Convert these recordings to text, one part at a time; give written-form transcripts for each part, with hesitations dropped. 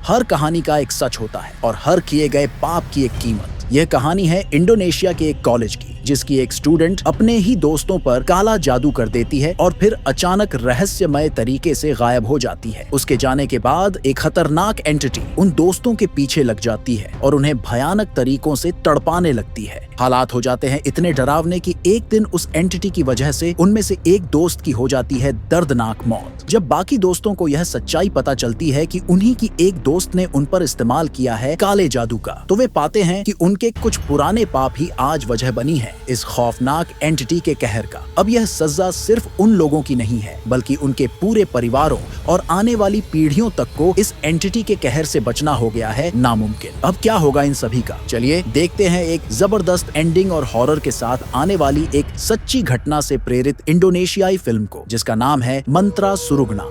हर कहानी का एक सच होता है और हर किए गए पाप की एक कीमत। यह कहानी है इंडोनेशिया के एक कॉलेज की, जिसकी एक स्टूडेंट अपने ही दोस्तों पर काला जादू कर देती है और फिर अचानक रहस्यमय तरीके से गायब हो जाती है। उसके जाने के बाद एक खतरनाक एंटिटी उन दोस्तों के पीछे लग जाती है और उन्हें भयानक तरीकों से तड़पाने लगती है। हालात हो जाते हैं इतने डरावने कि एक दिन उस एंटिटी की वजह से उनमें से एक दोस्त की हो जाती है दर्दनाक मौत। जब बाकी दोस्तों को यह सच्चाई पता चलती है कि उन्हीं की एक दोस्त ने उन पर इस्तेमाल किया है काले जादू का, तो वे पाते हैं कि उनके कुछ पुराने पाप ही आज वजह बनी है इस खौफनाक एंटिटी के कहर का। अब यह सजा सिर्फ उन लोगों की नहीं है, बल्कि उनके पूरे परिवारों और आने वाली पीढ़ियों तक को इस एंटिटी के कहर से बचना हो गया है नामुमकिन। अब क्या होगा इन सभी का, चलिए देखते हैं एक जबरदस्त एंडिंग और हॉरर के साथ आने वाली एक सच्ची घटना से प्रेरित इंडोनेशियाई फिल्म को, जिसका नाम है मंत्रा सुरुगना।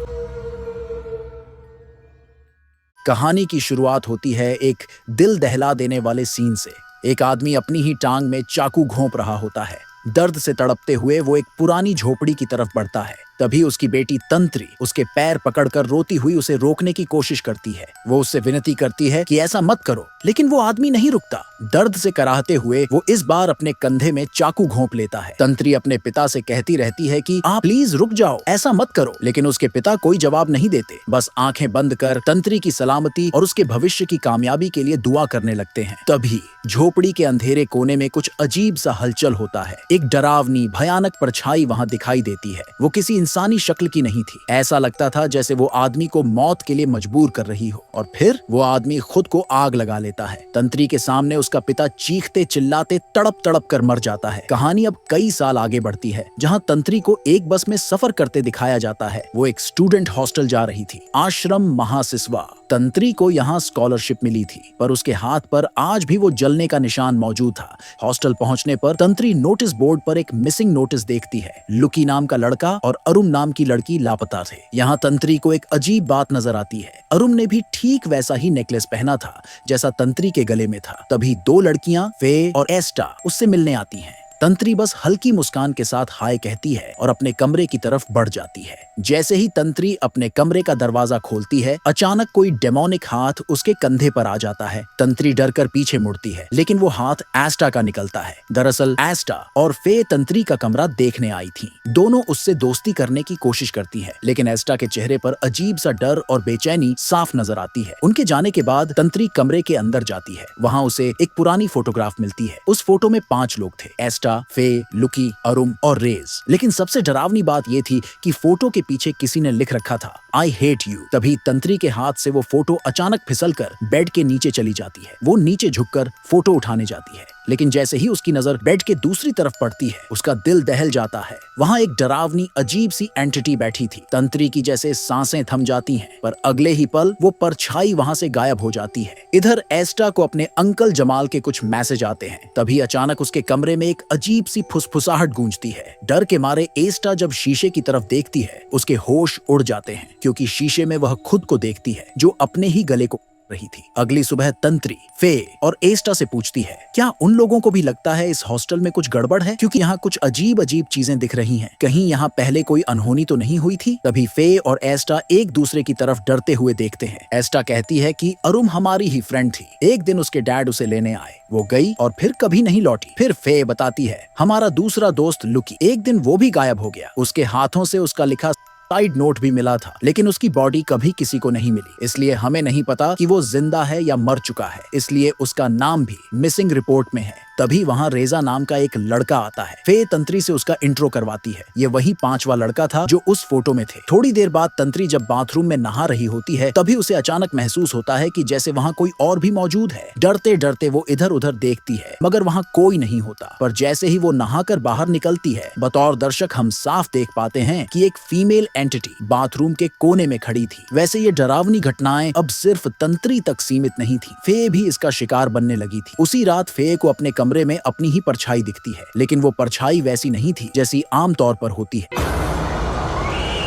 कहानी की शुरुआत होती है एक दिल दहला देने वाले सीन से। एक आदमी अपनी ही टांग में चाकू घोंप रहा होता है। दर्द से तड़पते हुए वो एक पुरानी झोपड़ी की तरफ बढ़ता है। तभी उसकी बेटी तंत्री उसके पैर पकड़कर रोती हुई उसे रोकने की कोशिश करती है। वो उससे विनती करती है कि ऐसा मत करो, लेकिन वो आदमी नहीं रुकता। दर्द से कराहते हुए वो इस बार अपने कंधे में चाकू घोंप लेता है। तंत्री अपने पिता से कहती रहती है कि आप प्लीज रुक जाओ, ऐसा मत करो, लेकिन उसके पिता कोई जवाब नहीं देते। बस आंखें बंद कर तंत्री की सलामती और उसके भविष्य की कामयाबी के लिए दुआ करने लगते हैं। तभी झोपड़ी के अंधेरे कोने में कुछ अजीब सा हलचल होता है। एक डरावनी भयानक परछाई वहां दिखाई देती है। वो किसी इंसानी शक्ल की नहीं थी। ऐसा लगता था जैसे वो आदमी को मौत के लिए मजबूर कर रही हो। और फिर वो आदमी खुद को आग लगा लेता है। तंत्री के सामने उसका पिता चीखते चिल्लाते तड़प तड़प कर मर जाता है। कहानी अब कई साल आगे बढ़ती है, जहाँ तंत्री को एक बस में सफर करते दिखाया जाता है। वो एक स्टूडेंट हॉस्टल जा रही थी, आश्रम महासिस्वा। तंत्री को यहाँ स्कॉलरशिप मिली थी, पर उसके हाथ पर आज भी वो जलने का निशान मौजूद था। हॉस्टल पहुंचने पर तंत्री नोटिस बोर्ड पर एक मिसिंग नोटिस देखती है। लुकी नाम का लड़का और अरुम नाम की लड़की लापता थे। यहाँ तंत्री को एक अजीब बात नजर आती है। अरुम ने भी ठीक वैसा ही नेकलेस पहना था जैसा तंत्री के गले में था। तभी दो लड़कियां फे और एस्टा उससे मिलने आती हैं। तंत्री बस हल्की मुस्कान के साथ हाय कहती है और अपने कमरे की तरफ बढ़ जाती है। जैसे ही तंत्री अपने कमरे का दरवाजा खोलती है, अचानक कोई डेमोनिक हाथ उसके कंधे पर आ जाता है। तंत्री डर कर पीछे मुड़ती है, लेकिन वो हाथ एस्टा का निकलता है। दरअसल एस्टा और फे तंत्री का कमरा देखने आई थी। दोनों उससे दोस्ती करने की कोशिश करती है, लेकिन एस्टा के चेहरे पर अजीब सा डर और बेचैनी साफ नजर आती है। उनके जाने के बाद तंत्री कमरे के अंदर जाती है। वहाँ उसे एक पुरानी फोटोग्राफ मिलती है। उस फोटो में 5 लोग थे, एस्टा, फे, लुकी, अरुम और रेज। लेकिन सबसे डरावनी बात ये थी कि फोटो के पीछे किसी ने लिख रखा था, आई हेट यू। तभी तंत्री के हाथ से वो फोटो अचानक फिसलकर बेड के नीचे चली जाती है। वो नीचे झुककर फोटो उठाने जाती है, लेकिन जैसे ही उसकी नजर बेड के दूसरी तरफ पड़ती है, उसका दिल दहल जाता है। वहाँ एक डरावनी अजीब सी एंटिटी बैठी थी। तंत्री की जैसे सांसें थम जाती हैं, पर अगले ही पल वो परछाई वहाँ से गायब हो जाती है। इधर एस्टा को अपने अंकल जमाल के कुछ मैसेज आते हैं। तभी अचानक उसके कमरे में एक अजीब सी फुसफुसाहट गूंजती है। डर के मारे एस्टा जब शीशे की तरफ देखती है, उसके होश उड़ जाते हैं, क्योंकि शीशे में वह खुद को देखती है जो अपने ही गले को रही थी। अगली सुबह तंत्री, फे और एस्टा से पूछती है, क्या उन लोगों को भी लगता है इस हॉस्टल में कुछ गड़बड़ है, क्योंकि यहाँ कुछ अजीब अजीब चीजें दिख रही हैं। कहीं यहाँ पहले कोई अनहोनी तो नहीं हुई थी। तभी फे और एस्टा एक दूसरे की तरफ डरते हुए देखते हैं। एस्टा कहती है कि अरुम हमारी ही फ्रेंड थी, एक दिन उसके डैड उसे लेने आए, वो गई और फिर कभी नहीं लौटी। फिर फे बताती है, हमारा दूसरा दोस्त लुकी, एक दिन वो भी गायब हो गया। उसके हाथों से उसका लिखा साइड नोट भी मिला था, लेकिन उसकी बॉडी कभी किसी को नहीं मिली, इसलिए हमें नहीं पता कि वो जिंदा है या मर चुका है, इसलिए उसका नाम भी मिसिंग रिपोर्ट में है। तभी वहाँ रेजा नाम का एक लड़का आता है। फे तंत्री से उसका इंट्रो करवाती है। ये वही 5वां लड़का था जो उस फोटो में थे। थोड़ी देर बाद तंत्री जब बाथरूम में नहा रही होती है, तभी उसे अचानक महसूस होता है कि जैसे वहाँ कोई और भी मौजूद है। डरते डरते वो इधर उधर देखती है, मगर वहाँ कोई नहीं होता। पर जैसे ही वो नहाकर बाहर निकलती है, बतौर दर्शक हम साफ देख पाते हैं कि एक फीमेल एंटिटी बाथरूम के कोने में खड़ी थी। वैसे ये डरावनी घटनाएं अब सिर्फ तंत्री तक सीमित नहीं थी, फे भी इसका शिकार बनने लगी थी। उसी रात फे को अपने कमरे में अपनी ही परछाई दिखती है, लेकिन वो परछाई वैसी नहीं थी जैसी आमतौर पर होती है।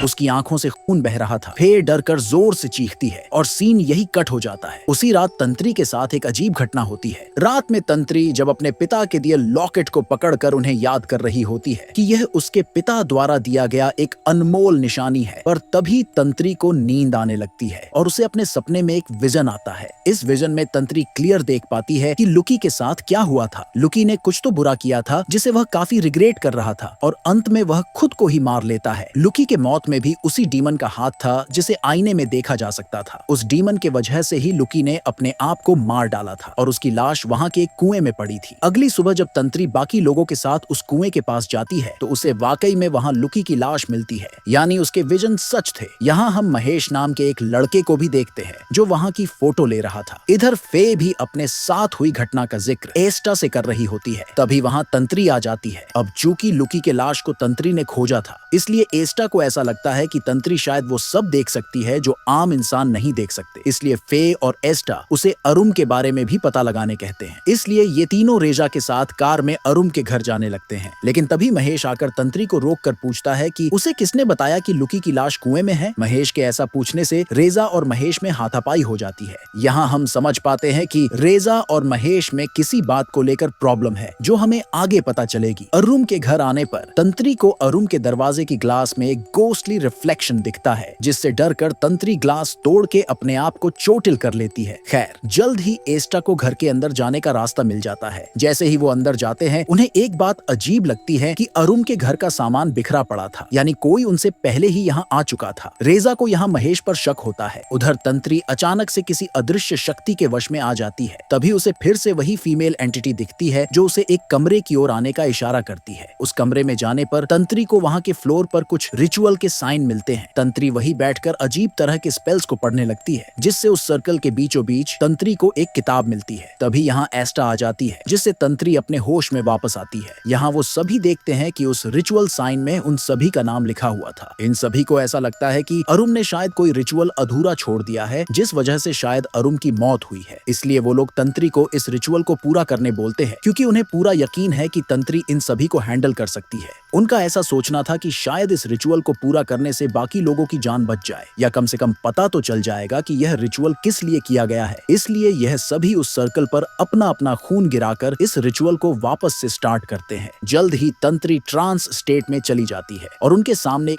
उसकी आंखों से खून बह रहा था। फे डर कर जोर से चीखती है और सीन यही कट हो जाता है। उसी रात तंत्री के साथ एक अजीब घटना होती है। रात में तंत्री जब अपने पिता के दिए लॉकेट को पकड़कर उन्हें याद कर रही होती है कि यह उसके पिता द्वारा दिया गया एक अनमोल निशानी है, पर तभी तंत्री को नींद आने लगती है और उसे अपने सपने में एक विजन आता है। इस विजन में तंत्री क्लियर देख पाती है कि लुकी के साथ क्या हुआ था। लुकी ने कुछ तो बुरा किया था जिसे वह काफी रिग्रेट कर रहा था और अंत में वह खुद को ही मार लेता है। लुकी के मौत में भी उसी डीमन का हाथ था जिसे आईने में देखा जा सकता था। उस डीमन के वजह से ही लुकी ने अपने आप को मार डाला था और उसकी लाश वहाँ के एक कुएं में पड़ी थी। अगली सुबह जब तंत्री बाकी लोगों के साथ उस कुएं के पास जाती है तो उसे वाकई में वहाँ लुकी की लाश मिलती है, यानी उसके विजन सच थे। यहाँ हम महेश नाम के एक लड़के को भी देखते हैं जो वहाँ की फोटो ले रहा था। इधर फे भी अपने साथ हुई घटना का जिक्र एस्टा से कर रही होती है। तभी वहाँ तंत्री आ जाती है। अब चूंकि लुकी के लाश को तंत्री ने खोजा था, इसलिए एस्टा को ऐसा लगता है कि तंत्री शायद वो सब देख सकती है जो आम इंसान नहीं देख सकते। इसलिए फे और एस्टा उसे अरुम के बारे में भी पता लगाने कहते हैं। इसलिए ये तीनों रेजा के साथ कार में अरुम के घर जाने लगते हैं। लेकिन तभी महेश आकर तंत्री को रोक कर पूछता है कि उसे किसने बताया कि लुकी की लाश कुएं में है। महेश के ऐसा पूछने से रेजा और महेश में हाथापाई हो जाती है। यहाँ हम समझ पाते हैं कि रेजा और महेश में किसी बात को लेकर प्रॉब्लम है जो हमें आगे पता चलेगी। अरुम के घर आने पर तंत्री को अरुम के दरवाजे की ग्लास में एक गोस्टली रिफ्लेक्शन दिखता है, जिससे डर कर तंत्री ग्लास तोड़ के अपने आप को चोटिल कर लेती है। खैर, जल्द ही एस्टा को घर के अंदर जाने का रास्ता मिल जाता है। जैसे ही वो अंदर जाते हैं, उन्हें एक बात अजीब लगती है कि अरुम के घर का सामान बिखरा पड़ा था, यानी कोई उनसे पहले ही यहाँ आ चुका था। रेजा को यहाँ महेश पर शक होता है। उधर तंत्री अचानक से किसी अदृश्य शक्ति के वश में आ जाती है। तभी उसे फिर से वही फीमेल एंटिटी दिखती है जो उसे एक कमरे की ओर आने का इशारा करती है। उस कमरे में जाने पर तंत्री को वहाँ के फ्लोर पर कुछ रिचुअल के साइन मिलते हैं। तंत्री वही बैठकर अजीब तरह के स्पेल्स को पढ़ने लगती है, जिससे उस सर्कल के बीचों बीच तंत्री को एक किताब मिलती है। तभी यहाँ एस्टा आ जाती है, जिससे तंत्री अपने होश में वापस आती है। यहाँ वो सभी देखते हैं कि उस रिचुअल साइन में उन सभी का नाम लिखा हुआ था। इन सभी को ऐसा लगता है कि अरुम ने शायद कोई रिचुअल अधूरा छोड़ दिया है, जिस वजह से शायद अरुम की मौत हुई है। इसलिए वो लोग तंत्री को इस रिचुअल को पूरा करने बोलते हैं, क्योंकि उन्हें पूरा यकीन है कि तंत्री इन सभी को हैंडल कर सकती है। उनका ऐसा सोचना था कि शायद इस रिचुअल को पूरा करने से बाकी लोगों की जान बच जाए, या कम से कम पता तो चल जाएगा कि यह रिचुअल किस लिए किया गया है। इसलिए यह सभी उस सर्कल पर अपना अपना खून गिराकर इस रिचुअल को वापस से स्टार्ट करते हैं। जल्द ही तंत्री ट्रांस स्टेट में चली जाती है और उनके सामने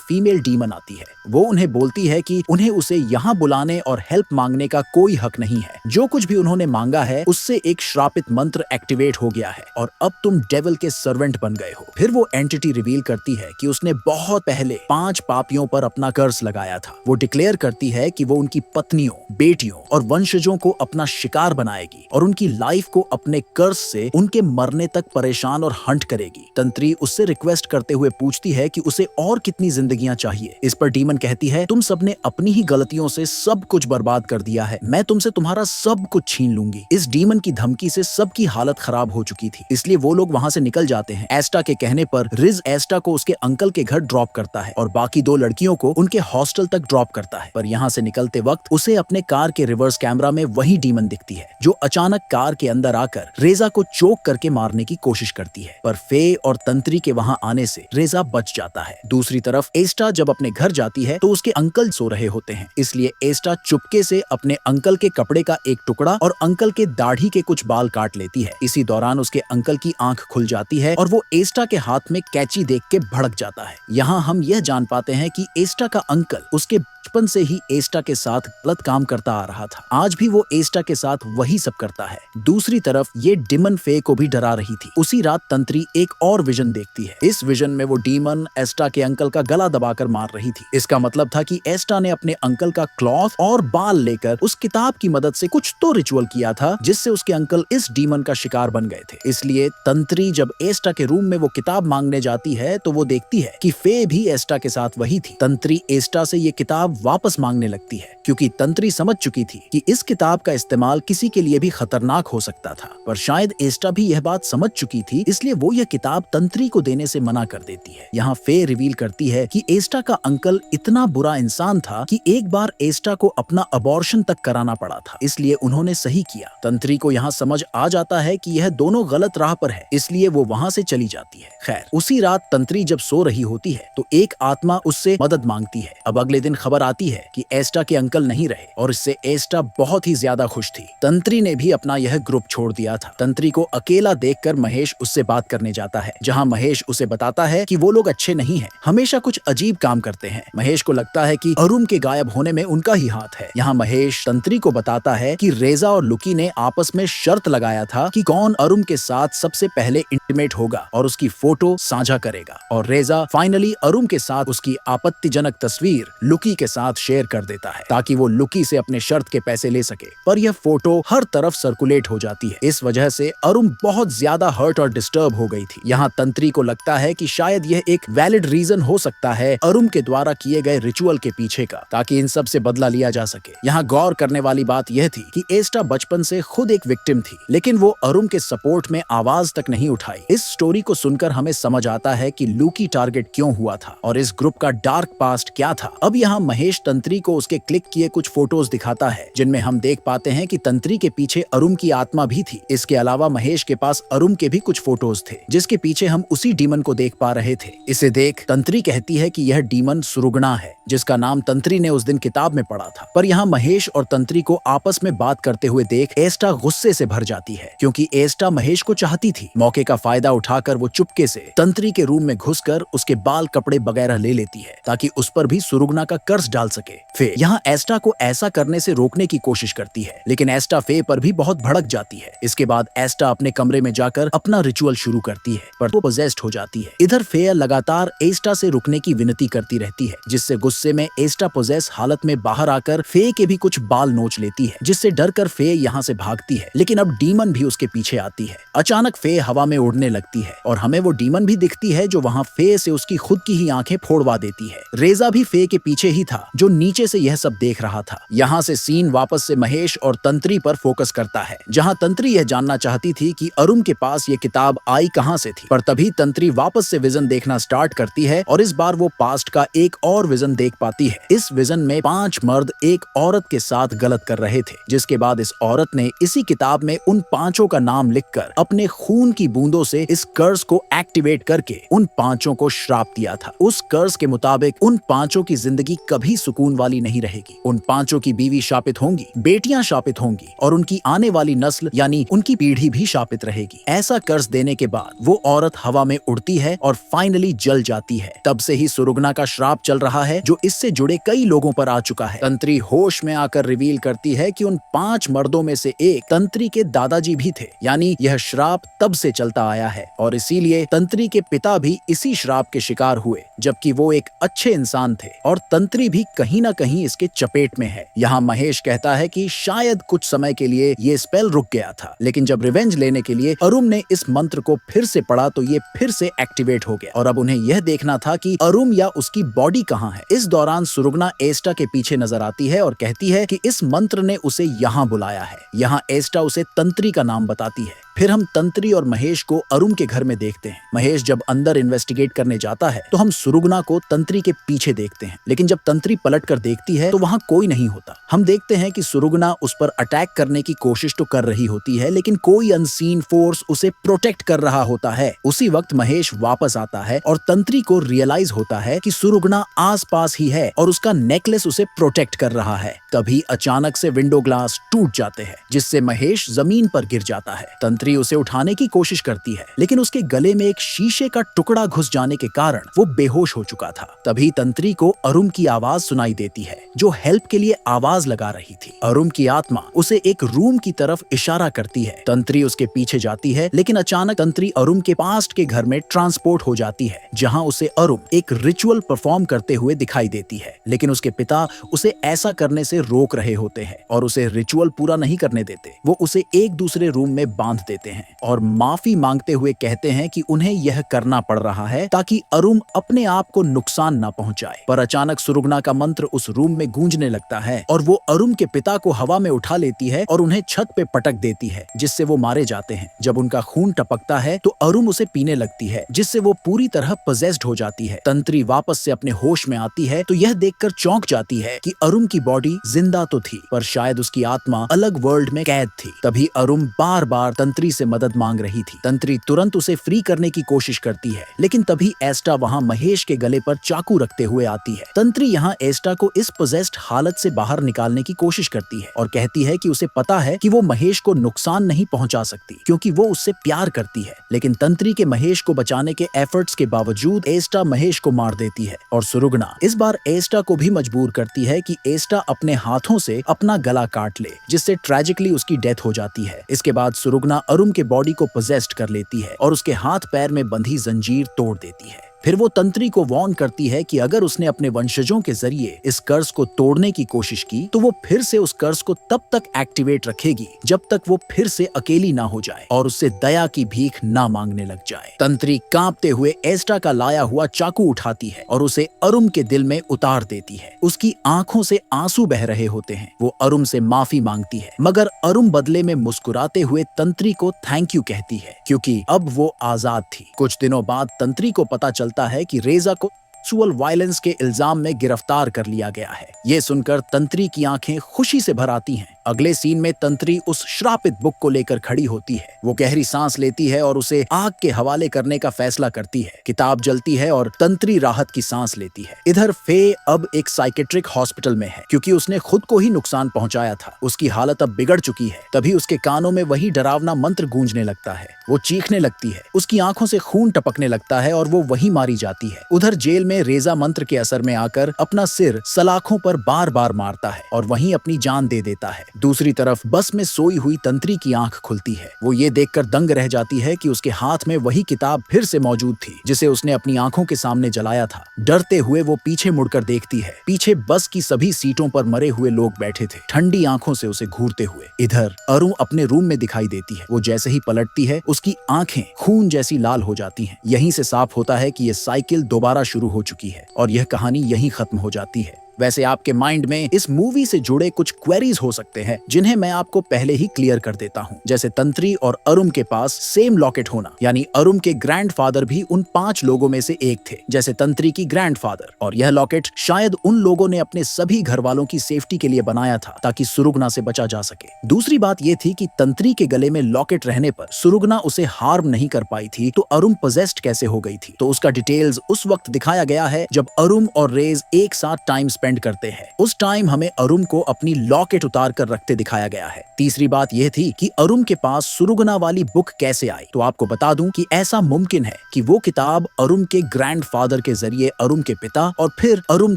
फीमेल डीमन आती है। वो उन्हें बोलती है कि उन्हें उसे यहाँ बुलाने और हेल्प मांगने का कोई हक नहीं है। जो कुछ भी उन्होंने मांगा है उससे एक श्रापित मंत्र एक्टिवेट हो गया है और अब तुम डेविल के सर्वेंट बन गए हो। फिर वो एंटिटी रिवील करती है कि उसने बहुत पहले 5 पापियों पर अपना कर्ज लगाया था। वो डिक्लेयर करती है कि वो उनकी पत्नियों, बेटियों और वंशजों को अपना शिकार बनाएगी और उनकी लाइफ को अपने कर्ज से उनके मरने तक परेशान और हंट करेगी। तंत्री उससे रिक्वेस्ट करते हुए पूछती है कि उसे और कितनी जिंदगियां चाहिए। इस पर डीमन कहती है, तुम सबने अपनी ही गलतियों से सब कुछ बर्बाद कर दिया है, मैं तुमसे तुम्हारा सब कुछ छीन लूंगी। इस डीमन की धमकी से सबकी हालत खराब हो चुकी थी, इसलिए वो लोग वहाँ से निकल जाते हैं। एस्टा के कहने पर रिज एस्टा को उसके अंकल के घर ड्रॉप करता है और बाकी 2 लड़कियों को उनके हॉस्टल तक ड्रॉप करता है। पर यहाँ से निकलते वक्त उसे अपने कार के रिवर्स कैमरा में वही डीमन दिखती है जो अचानक कार के अंदर आकर रेजा को चोक करके मारने की कोशिश करती है। पर फे और तंत्री के वहाँ आने से रेजा बच जाता है। दूसरी तरफ एस्टा जब अपने घर जाती है तो उसके अंकल सो रहे होते हैं, इसलिए एस्टा चुपके से अपने अंकल के कपड़े का एक टुकड़ा और अंकल के दाढ़ी के कुछ बाल काट लेती है। इसी दौरान उसके अंकल की आंख खुल जाती है और वो एस्टा के हाथ में कैंची देख के भड़क जाता है। यहाँ हम यह जान पाते हैं कि एस्टा का अंकल उसके बचपन से ही एस्टा के साथ गलत काम करता आ रहा था। आज भी वो एस्टा के साथ वही सब करता है। दूसरी तरफ ये डीमन फे को भी डरा रही थी। उसी रात तंत्री एक और विजन देखती है। इस विजन में वो डीमन एस्टा के अंकल का गला दबाकर मार रही थी। इसका मतलब था कि एस्टा ने अपने अंकल का क्लॉथ और बाल लेकर उस किताब की मदद से कुछ तो रिचुअल किया था, जिससे उसके अंकल इस डीमन का शिकार बन गए थे। इसलिए तंत्री जब एस्टा के रूम में वो किताब मांगने जाती है तो वो देखती है कि फे भी एस्टा के साथ वही थी। तंत्री एस्टा से ये किताब किताब वापस मांगने लगती है, क्योंकि तंत्री समझ चुकी थी कि इस किताब का इस्तेमाल किसी के लिए भी खतरनाक हो सकता था। पर शायद एस्टा भी यह बात समझ चुकी थी, इसलिए वो यह किताब तंत्री को देने से मना कर देती है। यहाँ फे रिवील करती है कि एस्टा का अंकल इतना बुरा इंसान था कि एक बार एस्टा को अपना अबॉर्शन तक कराना पड़ा था, इसलिए उन्होंने सही किया। तंत्री को यहाँ समझ आ जाता है कि यह दोनों गलत राह पर है, इसलिए वो वहाँ से चली जाती है। खैर, उसी रात तंत्री जब सो रही होती है तो एक आत्मा उससे मदद मांगती है। अब अगले दिन खबर आती है कि एस्टा के अंकल नहीं रहे और इससे एस्टा बहुत ही ज्यादा खुश थी। तंत्री ने भी अपना यह ग्रुप छोड़ दिया था। तंत्री को अकेला देखकर महेश उससे बात करने जाता है, जहाँ महेश उसे बताता है कि वो लोग अच्छे नहीं हैं, हमेशा कुछ अजीब काम करते हैं। महेश को लगता है कि अरुम के गायब होने में उनका ही हाथ है। यहाँ महेश तंत्री को बताता है कि रेजा और लुकी ने आपस में शर्त लगाया था कि कौन अरुम के साथ सबसे पहले इंटीमेट होगा और उसकी फोटो साझा करेगा, और रेजा फाइनली अरुम के साथ उसकी आपत्तिजनक तस्वीर लुकी के साथ शेयर कर देता है ताकि वो लुकी से अपने शर्त के पैसे ले सके। पर यह फोटो हर तरफ सर्कुलेट हो जाती है। इस वजह से अरुम बहुत ज्यादा हर्ट और डिस्टर्ब हो गई थी। यहाँ तंत्री को लगता है कि शायद यह एक वैलिड रीजन हो सकता है अरुम के द्वारा किए गए रिचुअल के पीछे का, ताकि इन सब से बदला लिया जा सके। यहाँ गौर करने वाली बात यह थी कि एस्टा बचपन से खुद एक विक्टिम थी, लेकिन वो अरुम के सपोर्ट में आवाज तक नहीं उठाई। इस स्टोरी को सुनकर हमें समझ आता है कि लुकी टारगेट क्यों हुआ था और इस ग्रुप का डार्क पास्ट क्या था। अब यहाँ महेश तंत्री को उसके क्लिक किए कुछ फोटोज दिखाता है, जिनमें हम देख पाते हैं कि तंत्री के पीछे अरुम की आत्मा भी थी। इसके अलावा महेश के पास अरुम के भी कुछ फोटोज थे, जिसके पीछे हम उसी डीमन को देख पा रहे थे। इसे देख तंत्री कहती है कि यह डीमन सुरुगना है, जिसका नाम तंत्री ने उस दिन किताब में पढ़ा था। पर यहाँ महेश और तंत्री को आपस में बात करते हुए देख एस्टा गुस्से से भर जाती है, क्योंकि एस्टा महेश को चाहती थी। मौके का फायदा उठाकर वो चुपके से तंत्री के रूम में घुसकर उसके बाल कपड़े वगैरह ले लेती है, ताकि उस पर भी सुरुगना का कर्ज डाल सके। फे यहाँ एस्टा को ऐसा करने से रोकने की कोशिश करती है, लेकिन एस्टा फे पर भी बहुत भड़क जाती है। इसके बाद एस्टा अपने कमरे में जाकर अपना रिचुअल शुरू करती है, पर वो पोजेस्ड हो जाती है। इधर फे लगातार एस्टा से रुकने की विनती करती रहती है, जिससे गुस्से में एस्टा पोजेस हालत में बाहर आकर फे के भी कुछ बाल नोच लेती है, जिससे डरकर फे यहाँ से भागती है। लेकिन अब डीमन भी उसके पीछे आती है। अचानक फे हवा में उड़ने लगती है और हमें वो डीमन भी दिखती है जो वहाँ फे से उसकी खुद की ही आंखें फोड़वा देती है। रेजा भी फे के पीछे ही था, जो नीचे से यह सब देख रहा था। यहाँ से सीन वापस से महेश और तंत्री पर फोकस करता है, जहाँ तंत्री यह जानना चाहती थी कि अरुम के पास ये किताब आई कहाँ से थी। पर तभी तंत्री वापस से विजन देखना स्टार्ट करती है और इस बार वो पास्ट का एक और विजन देख पाती है। इस विजन में 5 मर्द एक औरत के साथ गलत कर रहे थे, जिसके बाद इस औरत ने इसी किताब में उन 5 का नाम लिखकर अपने खून की बूंदों से इस कर्ज को एक्टिवेट करके उन 5 को श्राप दिया था। उस कर्ज के मुताबिक उन 5 की जिंदगी कभी सुकून वाली नहीं रहेगी। उन 5 की बीवी शापित होंगी, बेटियां शापित होंगी और उनकी आने वाली नस्ल यानी उनकी पीढ़ी भी शापित रहेगी। ऐसा कर्ज देने के बाद वो औरत हवा में उड़ती है और फाइनली जल जाती है। तब से ही सुरुगना का श्राप चल रहा है, जो इससे जुड़े कई लोगों पर आ चुका है। तंत्री होश में आकर रिवील करती है कि उन 5 मर्दों में से एक तंत्री के दादाजी भी थे, यानी यह श्राप तब से चलता आया है और इसीलिए तंत्री के पिता भी इसी श्राप के शिकार हुए, जबकि वो एक अच्छे इंसान थे और तंत्री भी कहीं ना कहीं इसके चपेट में है। यहाँ महेश कहता है कि शायद कुछ समय के लिए ये स्पेल रुक गया था, लेकिन जब रिवेंज लेने के लिए अरुम ने इस मंत्र को फिर से पढ़ा तो ये फिर से एक्टिवेट हो गया और अब उन्हें यह देखना था कि अरुम या उसकी बॉडी कहाँ है। इस दौरान सुरुगना एस्टा के पीछे नजर आती है और कहती है कि इस मंत्र ने उसे यहाँ बुलाया है। यहाँ एस्टा उसे तंत्री का नाम बताती है। फिर हम तंत्री और महेश को अरुम के घर में देखते हैं। महेश जब अंदर इन्वेस्टिगेट करने जाता है तो हम सुरुगना को तंत्री के पीछे देखते हैं, लेकिन जब तंत्री पलट कर देखती है तो वहाँ कोई नहीं होता। हम देखते हैं कि सुरुगना उस पर अटैक करने की कोशिश तो कर रही होती है, लेकिन कोई अनसीन फोर्स उसे प्रोटेक्ट कर रहा होता है। उसी वक्त महेश वापस आता है और तंत्री को रियलाइज होता है कि सुरुगना आस पास ही है और उसका नेकलेस उसे प्रोटेक्ट कर रहा है। तभी अचानक से विंडो ग्लास टूट जाते हैं, जिससे महेश जमीन पर गिर जाता है। तंत्री उसे उठाने की कोशिश करती है, लेकिन उसके गले में एक शीशे का टुकड़ा घुस जाने के कारण वो बेहोश हो चुका था। तभी तंत्री को अरुम की आवाज सुनाई देती है, जो हेल्प के लिए आवाज लगा रही थी। अरुम की आत्मा उसे एक रूम की तरफ इशारा करती है। तंत्री उसके पीछे जाती है, लेकिन अचानक तंत्री अरुम के पास्ट के घर में ट्रांसपोर्ट हो जाती है, जहाँ उसे अरुम एक रिचुअल परफॉर्म करते हुए दिखाई देती है। लेकिन उसके पिता उसे ऐसा करने से रोक रहे होते हैं और उसे रिचुअल पूरा नहीं करने देते। वो उसे एक दूसरे रूम में बांध देते देते हैं और माफी मांगते हुए कहते हैं कि उन्हें यह करना पड़ रहा है ताकि अरुम अपने आप को नुकसान न पहुंचाए। पर अचानक सुरुगना का मंत्र उस रूम में गूंजने लगता है और वो अरुम के पिता को हवा में उठा लेती है और उन्हें छत पे पटक देती है, जिससे वो मारे जाते हैं। जब उनका खून टपकता है तो अरुम उसे पीने लगती है, जिससे वो पूरी तरह पजेस्ड हो जाती है। तंत्री वापस से अपने होश में आती है तो यह देखकर चौंक जाती है कि अरुम की बॉडी जिंदा तो थी, पर शायद उसकी आत्मा अलग वर्ल्ड में कैद थी। तभी अरुम बार बार तंत्री से मदद मांग रही थी। तंत्री तुरंत उसे फ्री करने की कोशिश करती है, लेकिन तभी एस्टा वहाँ महेश के गले पर चाकू रखते हुए आती है। तंत्री यहाँ एस्टा को इस पोजेस्ड हालत से बाहर निकालने की कोशिश करती है और कहती है कि उसे पता है कि वो महेश को नुकसान नहीं पहुंचा सकती क्योंकि वो उससे प्यार करती है। लेकिन तंत्री के महेश को बचाने के एफर्ट्स के बावजूद एस्टा महेश को मार देती है और सुरुगना इस बार एस्टा को भी मजबूर करती है कि एस्टा अपने हाथों से अपना गला काट ले, जिससे ट्रेजिकली उसकी डेथ हो जाती है। इसके बाद सुरुगना अरुम के बॉडी को पोजेस्ड कर लेती है और उसके हाथ पैर में बंधी जंजीर तोड़ देती है। फिर वो तंत्री को वार्न करती है कि अगर उसने अपने वंशजों के जरिए इस कर्ज को तोड़ने की कोशिश की तो वो फिर से उस कर्ज को तब तक एक्टिवेट रखेगी जब तक वो फिर से अकेली ना हो जाए और उससे दया की भीख ना मांगने लग जाए। तंत्री कांपते हुए एस्टा का लाया हुआ चाकू उठाती है और उसे अरुम के दिल में उतार देती है। उसकी आंखों से आंसू बह रहे होते हैं। वो अरुम से माफी मांगती है, मगर अरुम बदले में मुस्कुराते हुए तंत्री को थैंक यू कहती है क्योंकि अब वो आजाद थी। कुछ दिनों बाद तंत्री को पता चलता है कि रेजा को सेक्सुअल वायलेंस के इल्जाम में गिरफ्तार कर लिया गया है। ये सुनकर तंत्री की आंखें खुशी से भर आती हैं। अगले सीन में तंत्री उस श्रापित बुक को लेकर खड़ी होती है। वो गहरी सांस लेती है और उसे आग के हवाले करने का फैसला करती है। किताब जलती है और तंत्री राहत की सांस लेती है। इधर फे अब एक साइकेट्रिक हॉस्पिटल में है क्योंकि उसने खुद को ही नुकसान पहुंचाया था। उसकी हालत अब बिगड़ चुकी है। तभी उसके कानों में वही डरावना मंत्र गूंजने लगता है। वो चीखने लगती है, उसकी आंखों से खून टपकने लगता है और वो वहीं मारी जाती है। उधर जेल में रेजा मंत्र के असर में आकर अपना सिर सलाखों पर बार बार मारता है और वहीं अपनी जान दे देता है। दूसरी तरफ बस में सोई हुई तंत्री की आंख खुलती है। वो ये देखकर दंग रह जाती है कि उसके हाथ में वही किताब फिर से मौजूद थी जिसे उसने अपनी आंखों के सामने जलाया था। डरते हुए वो पीछे मुड़कर देखती है। पीछे बस की सभी सीटों पर मरे हुए लोग बैठे थे, ठंडी आंखों से उसे घूरते हुए। इधर अरुण अपने रूम में दिखाई देती है। वो जैसे ही पलटती है उसकी आंखें खून जैसी लाल हो जाती हैं। यहीं से साफ होता है कि ये साइकिल दोबारा शुरू हो चुकी है और यह कहानी यहीं खत्म हो जाती है। वैसे आपके माइंड में इस मूवी से जुड़े कुछ क्वेरीज हो सकते हैं जिन्हें मैं आपको पहले ही क्लियर कर देता हूं, जैसे तंत्री और अरुम के पास सेम लॉकेट होना, यानी अरुम के ग्रैंडफादर भी उन 5 लोगों में से एक थे जैसे तंत्री की ग्रैंडफादर, और यह लॉकेट शायद उन लोगों ने अपने सभी घर वालों की सेफ्टी के लिए बनाया था ताकि सुरुगना से बचा जा सके। दूसरी बात यह थी कि तंत्री के गले में लॉकेट रहने पर सुरुगना उसे हार्म नहीं कर पाई थी, तो अरुम पोजेस्ड कैसे हो गई थी? तो उसका डिटेल्स उस वक्त दिखाया गया है जब अरुम और रेज एक साथ टाइम स्पेंड करते हैं। उस टाइम हमें अरुम को अपनी लॉकेट उतार कर रखते दिखाया गया है। तीसरी बात यह थी कि अरुम के पास सुरुगना वाली बुक कैसे आई, तो आपको बता दूं कि ऐसा मुमकिन है कि वो किताब अरुम के ग्रैंडफादर के जरिए अरुम के पिता और फिर अरुम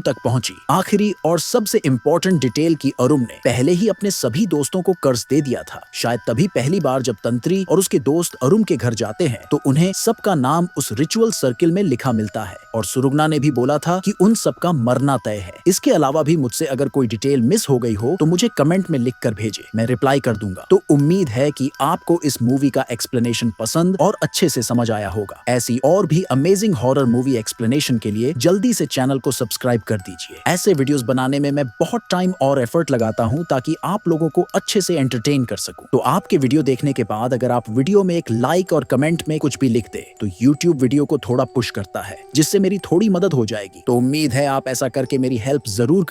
तक पहुंची। आखिरी और सबसे इम्पोर्टेंट डिटेल की अरुम ने पहले ही अपने सभी दोस्तों को कर्ज दे दिया था। शायद तभी पहली बार जब तंत्री और उसके दोस्त अरुम के घर जाते हैं तो उन्हें सबका नाम उस रिचुअल सर्किल में लिखा मिलता है, और सुरुगना ने भी बोला था कि उन सबका मरना तय है। इसके अलावा भी मुझसे अगर कोई डिटेल मिस हो गई हो तो मुझे कमेंट में लिख कर भेजे, मैं रिप्लाई कर दूंगा। तो उम्मीद है कि आपको इस मूवी का एक्सप्लेनेशन पसंद और अच्छे से समझ आया होगा। ऐसी और भी अमेजिंग हॉरर मूवी एक्सप्लेनेशन के लिए जल्दी से चैनल को सब्सक्राइब कर दीजिए। ऐसे वीडियोस बनाने में मैं बहुत टाइम और एफर्ट लगाता हूं ताकि आप लोगों को अच्छे से एंटरटेन कर सकूं। तो आपके वीडियो देखने के बाद अगर आप वीडियो में एक लाइक और कमेंट में कुछ भी लिख दे तो YouTube वीडियो को थोड़ा पुश करता है, जिससे मेरी थोड़ी मदद हो जाएगी। तो उम्मीद है आप ऐसा करके मेरी हेल्प जरूर